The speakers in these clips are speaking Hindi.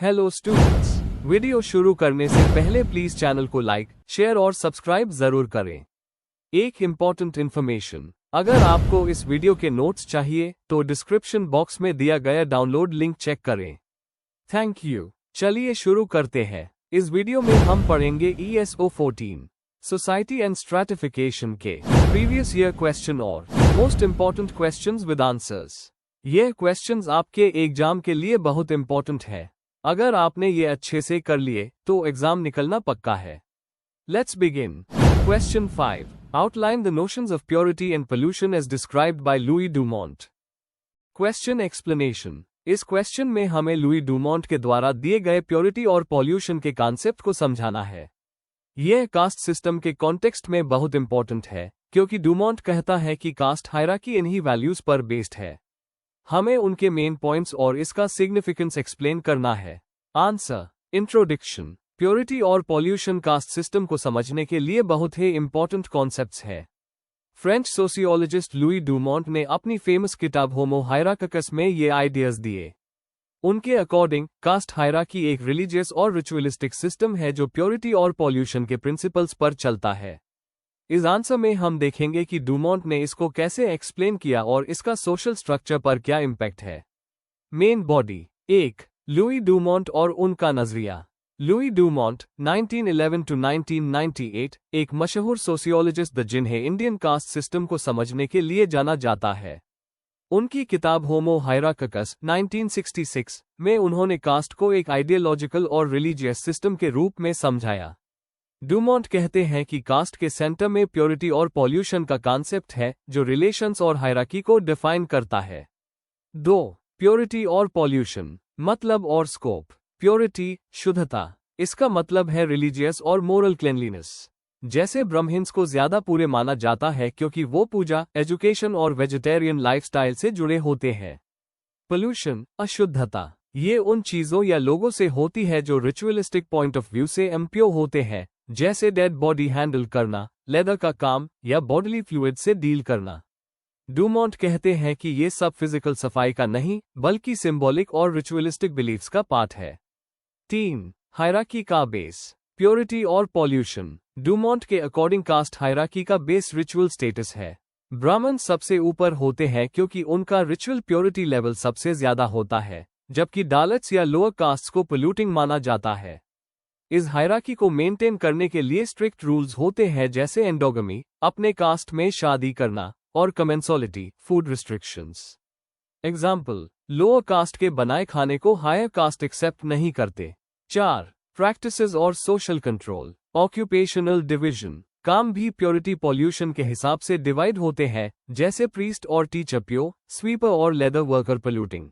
हेलो स्टूडेंट्स, वीडियो शुरू करने से पहले प्लीज चैनल को लाइक, शेयर और सब्सक्राइब जरूर करें। एक इम्पॉर्टेंट इन्फॉर्मेशन, अगर आपको इस वीडियो के नोट्स चाहिए तो डिस्क्रिप्शन बॉक्स में दिया गया डाउनलोड लिंक चेक करें। Thank you. चलिए शुरू करते हैं। इस वीडियो में हम पढ़ेंगे ESO 14 सोसाइटी एंड स्ट्रैटिफिकेशन के प्रीवियस ईयर क्वेश्चन और most important questions with answers. ये क्वेश्चंस आपके एग्जाम के लिए बहुत इम्पोर्टेंट है। अगर आपने ये अच्छे से कर लिए तो एग्जाम निकलना पक्का है। Let's begin. Question 5, outline the notions of purity and pollution as described by Louis Dumont. Question explanation. इस क्वेश्चन में हमें लुई डुमोंट के द्वारा दिए गए प्योरिटी और पॉल्यूशन के कॉन्सेप्ट को समझाना है। यह कास्ट सिस्टम के कॉन्टेक्स्ट में बहुत इंपॉर्टेंट है, क्योंकि डुमोंट कहता है कि कास्ट हायरार्की इन्हीं वैल्यूज पर बेस्ड है। हमें उनके मेन पॉइंट्स और इसका सिग्निफिकेंस एक्सप्लेन करना है। आंसर। इंट्रोडक्शन। प्योरिटी और पॉल्यूशन कास्ट सिस्टम को समझने के लिए बहुत ही इंपॉर्टेंट कॉन्सेप्ट्स है। फ्रेंच सोशियोलॉजिस्ट लुई डुमोंट ने अपनी फेमस किताब होमो हायरार्कस में ये आइडियाज दिए। उनके अकॉर्डिंग कास्ट हायरार्की एक रिलीजियस और रिचुअलिस्टिक सिस्टम है जो प्योरिटी और पॉल्यूशन के प्रिंसिपल्स पर चलता है। इस आंसर में हम देखेंगे कि डुमोंट ने इसको कैसे एक्सप्लेन किया और इसका सोशल स्ट्रक्चर पर क्या इम्पैक्ट है। Main body. 1. लुई डुमोंट और उनका नजरिया। लुई डुमोंट 1911 to 1998 एक मशहूर सोशियोलॉजिस्ट जिन्हें इंडियन कास्ट सिस्टम को समझने के लिए जाना जाता है। उनकी किताब होमो हायरार्कस 1966 में उन्होंने कास्ट को एक आइडियोलॉजिकल और रिलीजियस सिस्टम के रूप में समझाया। डुमोंट कहते हैं कि कास्ट के सेंटर में प्योरिटी और पॉल्यूशन का कॉन्सेप्ट है जो रिलेशंस और हायरार्की को डिफाइन करता है। 2. प्योरिटी और पॉल्यूशन, मतलब और स्कोप। प्योरिटी, शुद्धता, इसका मतलब है रिलीजियस और मोरल क्लेनलीनेस। जैसे ब्राह्मण्स को ज्यादा पूरे माना जाता है क्योंकि वो पूजा, एजुकेशन और वेजिटेरियन लाइफस्टाइल से जुड़े होते हैं। पोल्यूशन, अशुद्धता, ये उन चीजों या लोगों से होती है जो रिचुअलिस्टिक पॉइंट ऑफ व्यू से इम्प्योर होते हैं, जैसे डेड बॉडी हैंडल करना, लेदर का काम या बॉडीली फ्लूइड से डील करना। डुमोंट कहते हैं कि ये सब फिजिकल सफाई का नहीं बल्कि सिंबॉलिक और रिचुअलिस्टिक बिलीफ्स का पार्ट है। 3. हायरार्की का बेस। प्योरिटी और पॉल्यूशन। डुमोंट के अकॉर्डिंग कास्ट हायरार्की का बेस रिचुअल स्टेटस है। ब्राह्मण सबसे ऊपर होते हैं क्योंकि उनका रिचुअल प्योरिटी लेवल सबसे ज्यादा होता है, जबकि डालट्स या लोअर कास्ट को पोल्यूटिंग माना जाता है। इस हायरार्की को मेंटेन करने के लिए स्ट्रिक्ट रूल्स होते हैं जैसे एंडोगमी, अपने कास्ट में शादी करना, और commensality, food restrictions. Example, lower caste के बनाए खाने को हायर कास्ट एक्सेप्ट नहीं करते। 4. प्रैक्टिसेस और सोशल कंट्रोल। Occupational division. काम भी प्योरिटी पॉल्यूशन के हिसाब से डिवाइड होते हैं, जैसे प्रीस्ट और टीचर प्योर, स्वीपर और leather worker polluting.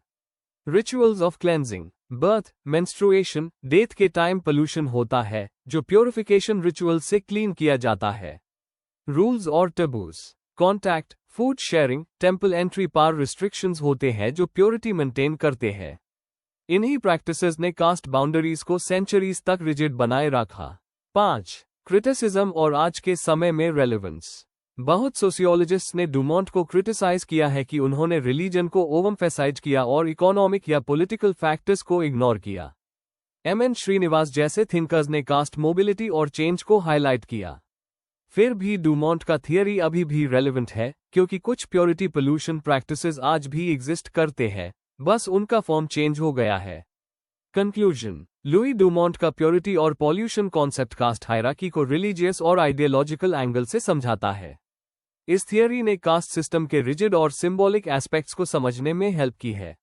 Rituals of cleansing. Birth, menstruation, death के टाइम पोल्यूशन होता है जो प्योरिफिकेशन रिचुअल से क्लीन किया जाता है। रूल्स और taboos. Contact, food sharing, temple entry पार रिस्ट्रिक्शंस होते हैं जो प्योरिटी मेंटेन करते हैं। इन्हीं प्रैक्टिसेस ने कास्ट बाउंड्रीज को सेंचुरीज तक रिजिड बनाए रखा। 5. क्रिटिसिज्म और आज के समय में रेलेवेंस। बहुत सोशियोलॉजिस्ट्स ने डुमोंट को क्रिटिसाइज किया है कि उन्होंने रिलीजन को ओवरएम्फसाइज किया और इकोनॉमिक या पॉलिटिकल फैक्टर्स को इग्नोर किया। M.N. श्रीनिवास जैसे थिंकर्स ने कास्ट मोबिलिटी और चेंज को हाईलाइट किया। फिर भी डुमोंट का थियरी अभी भी रेलेवेंट है क्योंकि कुछ प्योरिटी पोल्यूशन प्रैक्टिसेस आज भी एग्जिस्ट करते हैं, बस उनका फॉर्म चेंज हो गया है। कंक्लूजन। लुई डुमोंट का प्योरिटी और पॉल्यूशन कॉन्सेप्ट कास्ट हायरार्की को रिलीजियस और आइडियोलॉजिकल एंगल से समझाता है। इस थियरी ने कास्ट सिस्टम के रिजिड और सिंबॉलिक एस्पेक्ट्स को समझने में हेल्प की है।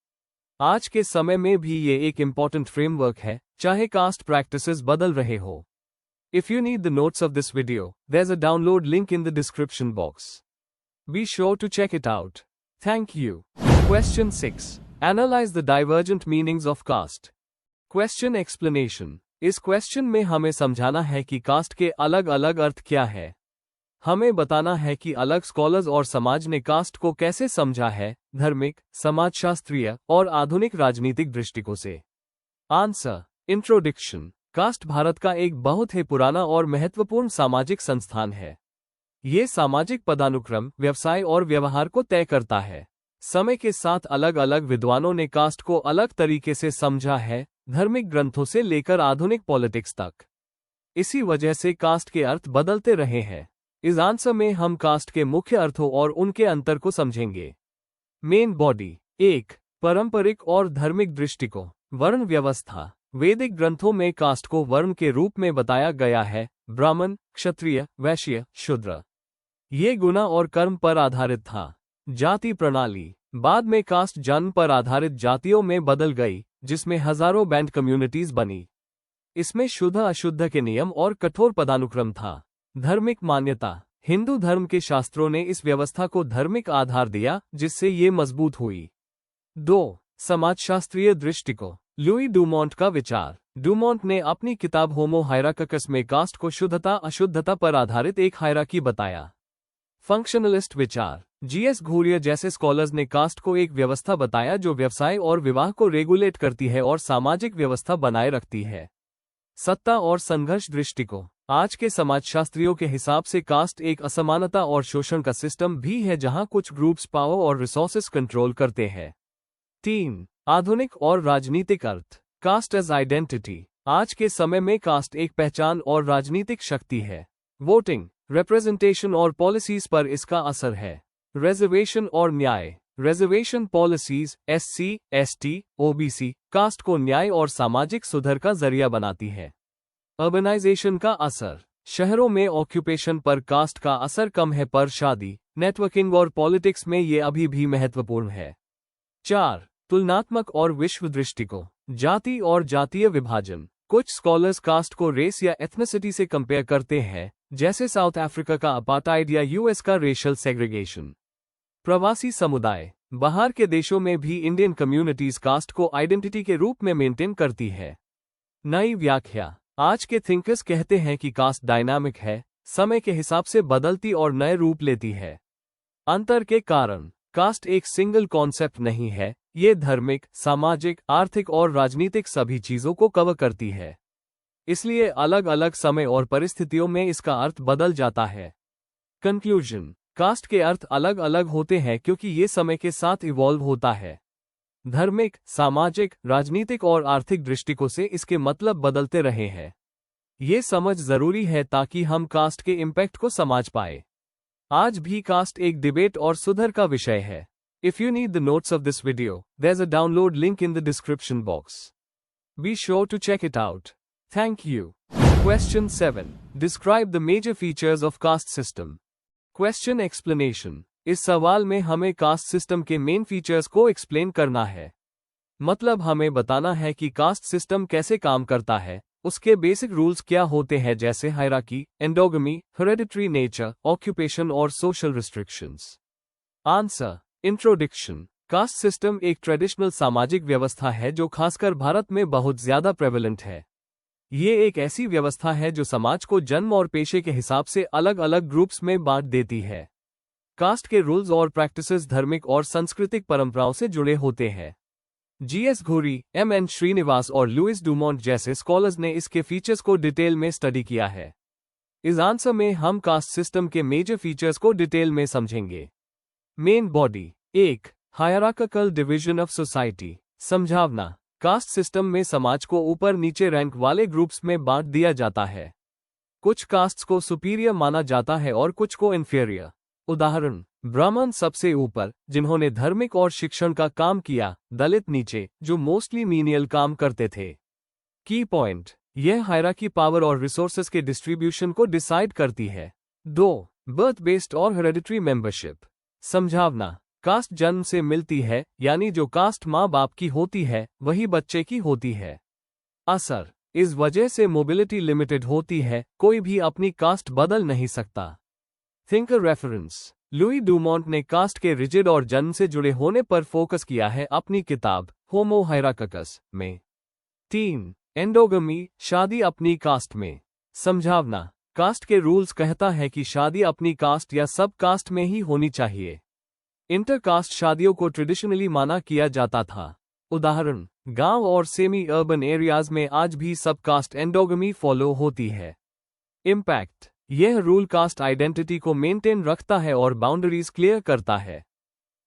आज के समय में भी ये एक इम्पॉर्टेंट फ्रेमवर्क है, चाहे कास्ट प्रैक्टिसेस बदल रहे हो। If you need the notes of this video, there's a download link in the description box. Be sure to check it out. Thank you. Question 6. Analyze the divergent meanings of caste. Question explanation. इस क्वेश्चन में हमें समझाना है कि कास्ट के अलग अलग अर्थ क्या है। हमें बताना है कि अलग स्कॉलर्स और समाज ने कास्ट को कैसे समझा है, धार्मिक, समाजशास्त्रीय और आधुनिक राजनीतिक दृष्टिकोण से। आंसर। इंट्रोडक्शन। कास्ट भारत का एक बहुत ही पुराना और महत्वपूर्ण सामाजिक संस्थान है। ये सामाजिक पदानुक्रम, व्यवसाय और व्यवहार को तय करता है। समय के साथ अलग अलग विद्वानों ने कास्ट को अलग तरीके से समझा है धार्मिक ग्रंथों से लेकर आधुनिक पॉलिटिक्स तक। इसी वजह से कास्ट के अर्थ बदलते रहे हैं। इस आंसर में हम कास्ट के मुख्य अर्थों और उनके अंतर को समझेंगे। Main body. 1. पारंपरिक और धार्मिक दृष्टिकोण। वर्ण व्यवस्था। वैदिक ग्रंथों में कास्ट को वर्ण के रूप में बताया गया है: ब्राह्मण, क्षत्रिय, वैश्य, शूद्र। ये गुना और कर्म पर आधारित था। जाति प्रणाली। बाद में कास्ट जन्म पर आधारित जातियों में बदल गई, जिसमें हजारों बैंड कम्युनिटीज बनी। इसमें शुद्ध अशुद्ध के नियम और कठोर पदानुक्रम था। धार्मिक मान्यता। हिंदू धर्म के शास्त्रों ने इस व्यवस्था को धार्मिक आधार दिया, जिससे ये मजबूत हुई। 2. समाजशास्त्रीय दृष्टिकोण। लुई डुमोंट का विचार। डुमोंट ने अपनी किताब होमो हायरार्किकस में कास्ट को शुद्धता अशुद्धता पर आधारित एक हायरार्की बताया। फंक्शनलिस्ट विचार। जीएस घूरियर जैसे स्कॉलर्स ने कास्ट को एक व्यवस्था बताया जो व्यवसाय और विवाह को रेगुलेट करती है और सामाजिक व्यवस्था बनाए रखती है। सत्ता और संघर्ष दृष्टिकोण। आज के समाजशास्त्रियों के हिसाब से कास्ट एक असमानता और शोषण का सिस्टम भी है, जहां कुछ ग्रुप्स पावर और रिसोर्सेस कंट्रोल करते हैं। 3. आधुनिक और राजनीतिक अर्थ। Caste as identity. आज के समय में कास्ट एक पहचान और राजनीतिक शक्ति है। वोटिंग, रिप्रेजेंटेशन और पॉलिसीज पर इसका असर है। रिजर्वेशन और न्याय। Reservation policies SC, ST, OBC caste को न्याय और सामाजिक सुधार का जरिया बनाती है। अर्बनाइजेशन का असर। शहरों में ऑक्यूपेशन पर कास्ट का असर कम है, पर शादी, नेटवर्किंग और पॉलिटिक्स में ये अभी भी महत्वपूर्ण है। 4. तुलनात्मक और विश्व दृष्टिकोण। जाति और जातीय विभाजन। कुछ स्कॉलर्स कास्ट को रेस या एथनिसिटी से कंपेयर करते हैं, जैसे साउथ अफ्रीका का अपार्टाइड या यूएस का रेशियल सेग्रीगेशन। प्रवासी समुदाय। बाहर के देशों में भी इंडियन कम्युनिटीज कास्ट को आइडेंटिटी के रूप में मेंटेन करती है। नई व्याख्या। आज के थिंकर्स कहते हैं कि कास्ट डायनामिक है, समय के हिसाब से बदलती और नए रूप लेती है। अंतर के कारण। कास्ट एक सिंगल कॉन्सेप्ट नहीं है, ये धार्मिक, सामाजिक, आर्थिक और राजनीतिक सभी चीजों को कवर करती है। इसलिए अलग अलग समय और परिस्थितियों में इसका अर्थ बदल जाता है। कंक्लूजन। कास्ट के अर्थ अलग अलग होते हैं क्योंकि ये समय के साथ इवॉल्व होता है। धार्मिक, सामाजिक, राजनीतिक और आर्थिक दृष्टिकोण से इसके मतलब बदलते रहे हैं। ये समझ जरूरी है ताकि हम कास्ट के इम्पैक्ट को समझ पाए। आज भी कास्ट एक डिबेट और सुधार का विषय है। If you need the notes of this video, there's a download link in the description box. Be sure to check it out. Thank you. Question 7. Describe the major features of caste system. Question explanation. इस सवाल में हमें कास्ट सिस्टम के मेन फीचर्स को एक्सप्लेन करना है। मतलब हमें बताना है कि कास्ट सिस्टम कैसे काम करता है, उसके बेसिक रूल्स क्या होते हैं, जैसे hierarchy, endogamy, hereditary nature, occupation और social restrictions. Answer. Introduction. Caste system एक ट्रेडिशनल सामाजिक व्यवस्था है जो खासकर भारत में बहुत ज्यादा प्रेवलेंट है। ये एक ऐसी व्यवस्था है जो समाज को जन्म और पेशे के हिसाब से अलग अलग ग्रुप्स में बांट देती है। कास्ट के रूल्स और प्रैक्टिसेस धार्मिक और सांस्कृतिक परंपराओं से जुड़े होते हैं। जीएस घोरी, एम.एन. श्रीनिवास और लुइस डुमोंट जैसे स्कॉलर्स ने इसके फीचर्स को डिटेल में स्टडी किया है। इस आंसर में हम कास्ट सिस्टम के मेजर फीचर्स को डिटेल में समझेंगे। Main body. 1. Hierarchical division of society. समझावना। कास्ट सिस्टम में समाज को ऊपर नीचे रैंक वाले ग्रुप्स में बांट दिया जाता है। कुछ कास्ट्स को सुपीरियर माना जाता है और कुछ को इन्फीरियर। उदाहरण, ब्राह्मण सबसे ऊपर, जिन्होंने धार्मिक और शिक्षण का काम किया, दलित नीचे, जो मोस्टली मीनियल काम करते थे। की पॉइंट। यह हायरार्की पावर और रिसोर्सेस के डिस्ट्रीब्यूशन को डिसाइड करती है। 2. बर्थ बेस्ड और हेरेडिटरी मेंबरशिप। समझावना। कास्ट जन्म से मिलती है, यानी जो कास्ट माँ बाप की होती है वही बच्चे की होती है। असर। इस वजह से मोबिलिटी लिमिटेड होती है, कोई भी अपनी कास्ट बदल नहीं सकता। Thinker reference. लुई डुमोंट ने कास्ट के रिजिड और जन्म से जुड़े होने पर फोकस किया है अपनी किताब होमो हायरार्किकस में। 3. एंडोगमी, शादी अपनी कास्ट में। समझावना। कास्ट के रूल्स कहता है कि शादी अपनी कास्ट या सब कास्ट में ही होनी चाहिए। इंटरकास्ट शादियों को ट्रेडिशनली माना किया जाता था। उदाहरण, गांव और सेमी अर्बन एरियाज में आज भी सब कास्ट एंडोगमी फॉलो होती है। इम्पैक्ट। यह रूल कास्ट आइडेंटिटी को मेंटेन रखता है और बाउंड्रीज क्लियर करता है।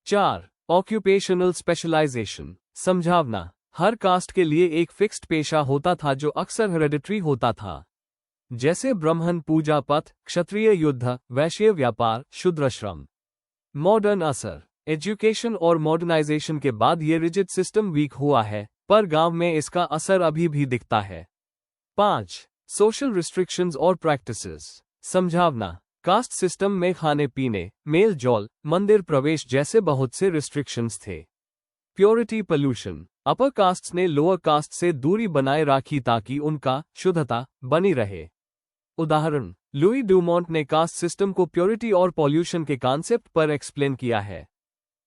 4. Occupational specialisation. समझावना। हर कास्ट के लिए एक फिक्स्ड पेशा होता था जो अक्सर हेरेडिटरी होता था, जैसे ब्राह्मण पूजा पथ, क्षत्रिय युद्ध, वैश्य व्यापार, शूद्र श्रम। मॉडर्न असर। एजुकेशन और मॉडर्नाइजेशन के बाद ये रिजिड सिस्टम वीक हुआ है, पर गांव में इसका असर अभी भी दिखता है। 5. सोशल रिस्ट्रिक्शंस और प्रैक्टिसेस। समझावना। कास्ट सिस्टम में खाने पीने, मेल जोल, मंदिर प्रवेश जैसे बहुत से रिस्ट्रिक्शंस थे। Purity pollution. अपर कास्ट्स ने लोअर कास्ट से दूरी बनाए रखी ताकि उनका शुद्धता बनी रहे। उदाहरण, लुई डूमोंट ने कास्ट सिस्टम को प्योरिटी और पॉल्यूशन के कॉन्सेप्ट पर एक्सप्लेन किया है।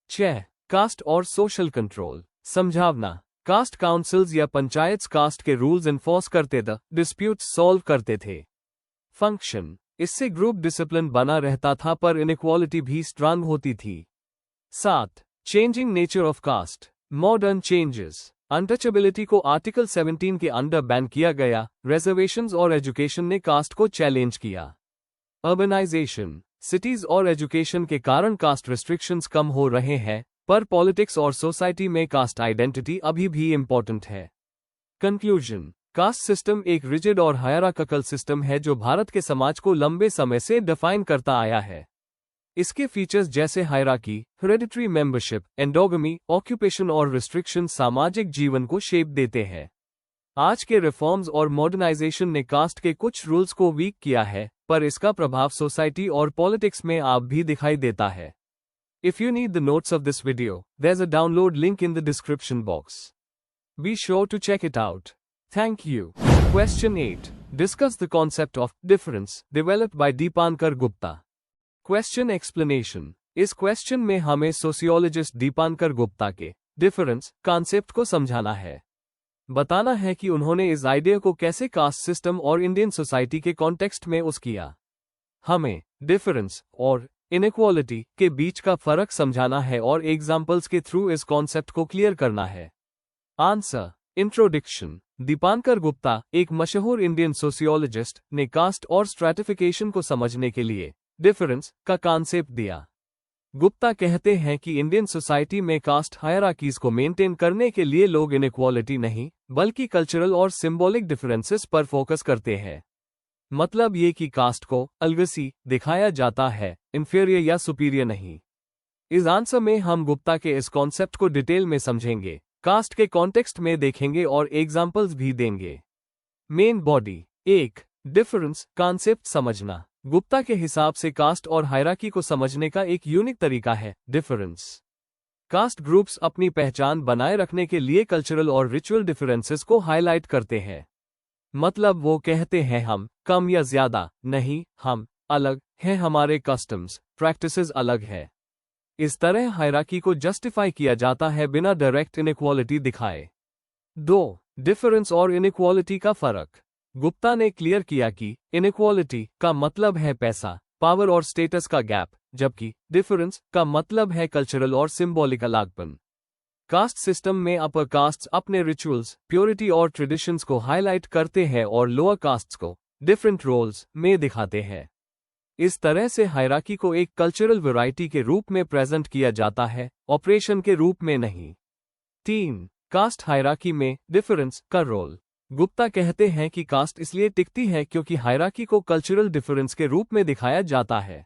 6. कास्ट और सोशल कंट्रोल। समझावना। कास्ट काउंसिल्स या पंचायत कास्ट के रूल्स इन्फोर्स करते थे, डिस्प्यूट्स सॉल्व करते थे। फंक्शन। इससे ग्रुप डिसिप्लिन बना रहता था पर इनइक्वालिटी भी स्ट्रांग होती थी। 7. Changing nature of caste. Modern changes. Untouchability को आर्टिकल 17 के अंडर बैन किया गया। रिजर्वेशंस और एजुकेशन ने कास्ट को चैलेंज किया। अर्बनाइजेशन। सिटीज और एजुकेशन के कारण कास्ट रिस्ट्रिक्शंस कम हो रहे हैं, पर पॉलिटिक्स और सोसाइटी में कास्ट आइडेंटिटी अभी भी इंपॉर्टेंट है। कंक्लूजन। कास्ट सिस्टम एक रिजिड और हायरार्किकल सिस्टम है जो भारत के समाज को लंबे समय से डिफाइन करता आया है। इसके फीचर्स जैसे hierarchy, hereditary membership, endogamy, occupation और रिस्ट्रिक्शन सामाजिक जीवन को शेप देते हैं। आज के रिफॉर्म्स और मॉडर्नाइजेशन ने कास्ट के कुछ रूल्स को वीक किया है, पर इसका प्रभाव सोसाइटी और पॉलिटिक्स में आप भी दिखाई देता है। If you need the notes of this video, there's a download link in the description box. Be sure to check it out. Thank you. Question 8. Discuss the concept of difference developed by Deepankar Gupta. Question explanation. इस क्वेश्चन में हमें सोशियोलॉजिस्ट दीपांकर गुप्ता के डिफरेंस कॉन्सेप्ट को समझाना है। बताना है कि उन्होंने इस आइडिया को कैसे कास्ट सिस्टम और इंडियन सोसाइटी के कॉन्टेक्स्ट में यूज किया। हमें डिफरेंस और इनइक्वालिटी के बीच का फर्क समझाना है और एग्जाम्पल्स के थ्रू इस कॉन्सेप्ट को क्लियर करना है। आंसर। इंट्रोडक्शन। दीपांकर गुप्ता, एक मशहूर इंडियन सोशियोलॉजिस्ट, ने कास्ट और स्ट्रैटिफिकेशन को समझने के लिए डिफरेंस का कॉन्सेप्ट दिया। गुप्ता कहते हैं कि इंडियन सोसाइटी में कास्ट हायरार्कीज को मेंटेन करने के लिए लोग इनइक्वालिटी नहीं, बल्कि कल्चरल और सिंबॉलिक डिफरेंसेस पर फोकस करते हैं। मतलब ये कि कास्ट को अलगसी दिखाया जाता है, इंफीरियर या सुपीरियर नहीं। इस आंसर में हम गुप्ता के इस कॉन्सेप्ट को डिटेल में समझेंगे, कास्ट के कॉन्टेक्स्ट में देखेंगे और एग्जाम्पल्स भी देंगे। Main body. 1. डिफरेंस कॉन्सेप्ट समझना। गुप्ता के हिसाब से कास्ट और हायरार्की को समझने का एक यूनिक तरीका है डिफरेंस। कास्ट ग्रुप्स अपनी पहचान बनाए रखने के लिए कल्चरल और रिचुअल डिफरेंसेस को हाईलाइट करते हैं। मतलब वो कहते हैं हम कम या ज्यादा नहीं, हम अलग हैं, हमारे कस्टम्स प्रैक्टिसेस अलग है। इस तरह हायरार्की को जस्टिफाई किया जाता है बिना डायरेक्ट इनइक्वालिटी दिखाए। 2. डिफरेंस और इनइक्वालिटी का फर्क। गुप्ता ने क्लियर किया कि इनइक्वालिटी का मतलब है पैसा, पावर और स्टेटस का गैप, जबकि डिफरेंस का मतलब है कल्चरल और सिंबॉलिक अलगपन। कास्ट सिस्टम में अपर कास्ट्स अपने रिचुअल्स, प्योरिटी और ट्रेडिशंस को हाईलाइट करते हैं और लोअर कास्ट्स को डिफरेंट रोल्स में दिखाते हैं। इस तरह से हायरार्की को एक कल्चरल वैरायटी के रूप में प्रेजेंट किया जाता है, ऑपरेशन के रूप में नहीं। 3. कास्ट हायरार्की में डिफरेंस का रोल। गुप्ता कहते हैं कि कास्ट इसलिए टिकती है क्योंकि हायरार्की को कल्चरल डिफरेंस के रूप में दिखाया जाता है।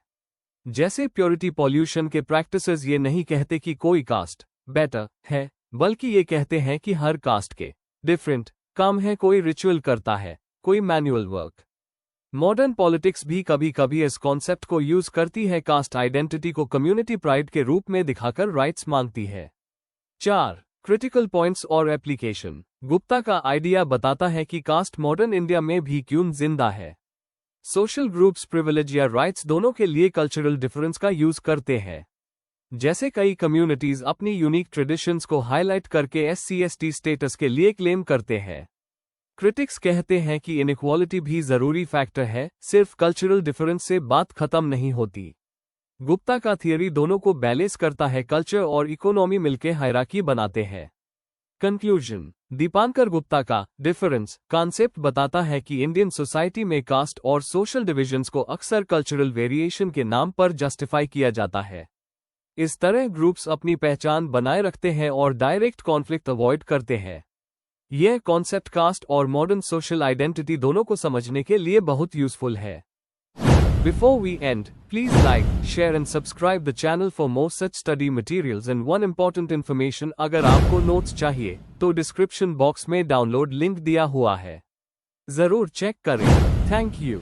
जैसे प्योरिटी पॉल्यूशन के प्रैक्टिसेस ये नहीं कहते कि कोई कास्ट बेटर है, बल्कि ये कहते हैं कि हर कास्ट के डिफरेंट काम है, कोई रिचुअल करता है, कोई मैनुअल वर्क। मॉडर्न पॉलिटिक्स भी कभी कभी इस कॉन्सेप्ट को यूज करती है, कास्ट आइडेंटिटी को कम्युनिटी प्राइड के रूप में दिखाकर राइट्स मांगती है। 4. क्रिटिकल पॉइंट्स और एप्लीकेशन। गुप्ता का आइडिया बताता है कि कास्ट मॉडर्न इंडिया में भी क्यों जिंदा है। सोशल ग्रुप्स प्रिविलेज या राइट्स दोनों के लिए कल्चरल डिफरेंस का यूज करते हैं। जैसे कई कम्युनिटीज अपनी यूनिक ट्रेडिशंस को हाईलाइट करके SC/ST स्टेटस के लिए क्लेम करते हैं। क्रिटिक्स कहते हैं कि इनइक्वालिटी भी जरूरी फैक्टर है, सिर्फ कल्चरल डिफरेंस से बात खत्म नहीं होती। गुप्ता का थियरी दोनों को बैलेंस करता है, कल्चर और इकोनॉमी मिलकर हायरार्की बनाते हैं। कंक्लूजन। दीपांकर गुप्ता का डिफरेंस कॉन्सेप्ट बताता है कि इंडियन सोसाइटी में कास्ट और सोशल डिविजन्स को अक्सर कल्चरल वेरिएशन के नाम पर जस्टिफाई किया जाता है। इस तरह ग्रुप्स अपनी पहचान बनाए रखते हैं और डायरेक्ट कॉन्फ्लिक्ट अवॉइड करते हैं। यह कॉन्सेप्ट कास्ट और मॉडर्न सोशल आइडेंटिटी दोनों को समझने के लिए बहुत यूजफुल है। Before we end, please like, share and subscribe the channel for more such study materials and one important information अगर आपको नोट्स चाहिए तो डिस्क्रिप्शन बॉक्स में डाउनलोड लिंक दिया हुआ है, जरूर चेक करें। Thank you.